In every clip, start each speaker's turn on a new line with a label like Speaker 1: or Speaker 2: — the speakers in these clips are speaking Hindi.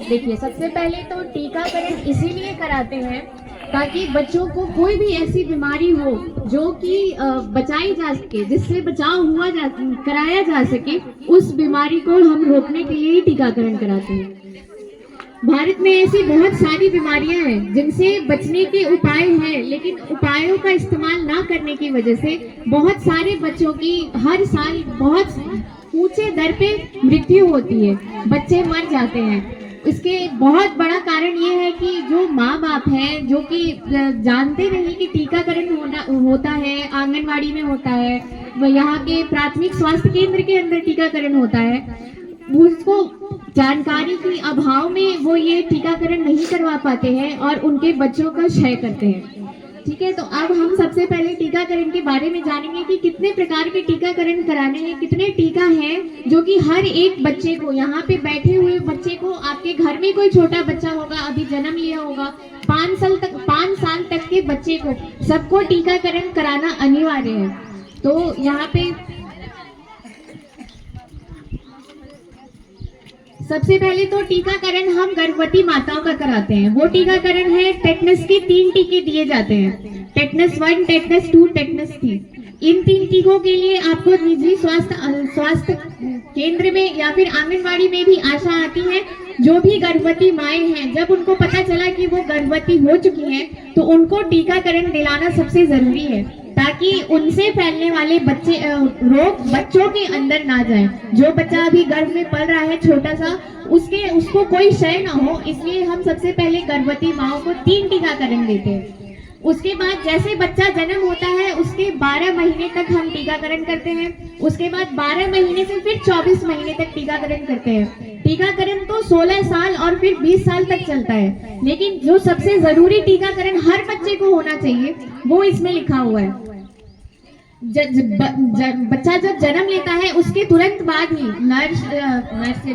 Speaker 1: देखिए, सबसे पहले तो टीकाकरण इसीलिए कराते हैं ताकि बच्चों को कोई भी ऐसी बीमारी हो जो कि बचाई जा सके, जिससे बचाव कराया जा सके, उस बीमारी को हम रोकने के लिए ही टीकाकरण कराते हैं। भारत में ऐसी बहुत सारी बीमारियां हैं जिनसे बचने के उपाय हैं, लेकिन उपायों का इस्तेमाल ना करने की वजह से बहुत सारे बच्चों की हर साल बहुत ऊंचे दर पे मृत्यु होती है, बच्चे मर जाते हैं। इसके बहुत बड़ा कारण ये है कि जो माँ बाप हैं जो कि जानते नहीं कि टीकाकरण होता है, आंगनवाड़ी में होता है, यहाँ के प्राथमिक स्वास्थ्य केंद्र के अंदर टीकाकरण होता है, उसको जानकारी के अभाव में वो ये टीकाकरण नहीं करवा पाते हैं और उनके बच्चों का क्षय करते हैं। ठीक है, तो अब हम सबसे पहले टीकाकरण के बारे में जानेंगे कि कितने प्रकार के टीकाकरण कराने हैं, कितने टीका हैं जो कि हर एक बच्चे को, यहाँ पे बैठे हुए बच्चे को, आपके घर में कोई छोटा बच्चा होगा, अभी जन्म लिया होगा, 5 साल तक के बच्चे को, सबको टीकाकरण कराना अनिवार्य है। तो यहाँ पे सबसे पहले तो टीकाकरण हम गर्भवती माताओं का कराते हैं। वो टीकाकरण है, टेटनस के 3 टीके दिए जाते हैं, टेटनस 1, टेटनस 2, टेटनस 3। इन 3 टीकों के लिए आपको निजी स्वास्थ्य केंद्र में या फिर आंगनवाड़ी में भी आशा आती है। जो भी गर्भवती माएँ हैं, जब उनको पता चला कि वो गर्भवती हो चुकी हैं, तो उनको टीकाकरण दिलाना सबसे जरूरी है ताकि उनसे फैलने वाले रोग बच्चों के अंदर ना जाए। जो बच्चा अभी गर्भ में पल रहा है छोटा सा, उसको कोई क्षय ना हो, इसलिए हम सबसे पहले गर्भवती माओं को 3 टीकाकरण देते हैं। उसके बाद जैसे बच्चा जन्म होता है उसके 12 महीने तक हम टीकाकरण करते हैं। उसके बाद 12 महीने से फिर 24 महीने तक टीकाकरण करते हैं। टीकाकरण तो 16 साल और फिर 20 साल तक चलता है, लेकिन जो सबसे जरूरी टीकाकरण हर बच्चे को होना चाहिए वो इसमें लिखा हुआ है। बच्चा जब जन्म लेता है उसके तुरंत बाद ही नर्स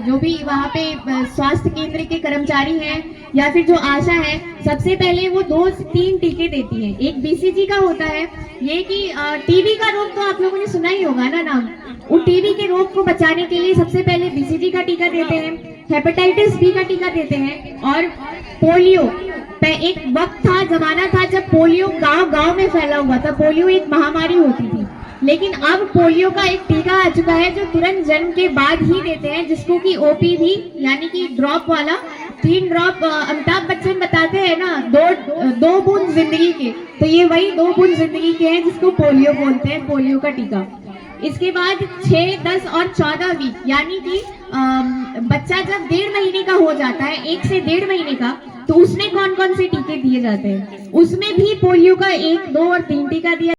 Speaker 1: जो भी वहाँ पे स्वास्थ्य केंद्र के कर्मचारी हैं या फिर जो आशा है, सबसे पहले वो 2 से 3 टीके देती है। एक बीसीजी का होता है, ये कि टीबी का रोग तो आप लोगों ने सुना ही होगा ना नाम। उन टीबी के रोग को बचाने के लिए सबसे पहले बीसीजी का टीका देते हैं, हेपेटाइटिस बी का टीका देते हैं, और पोलियो। एक वक्त था, जमाना था जब पोलियो गांव-गांव में फैला हुआ था, पोलियो एक महामारी होती थी, लेकिन अब पोलियो का एक टीका आ चुका है जो तुरंत जन्म के बाद ही देते हैं, जिसको कि ओपीवी यानी कि ड्रॉप वाला 3 ड्रॉप। अमिताभ बच्चन बताते हैं ना, 2 बूंद जिंदगी के, तो ये वही 2 बूंद जिंदगी के हैं जिसको पोलियो बोलते हैं, पोलियो का टीका। इसके बाद 6, 10 और 14 वीक यानी कि बच्चा जब 1.5 महीने का हो जाता है, 1 से 1.5 महीने का, तो उसमें कौन कौन से टीके दिए जाते हैं, उसमें भी पोलियो का 1, 2 और 3 टीका दिया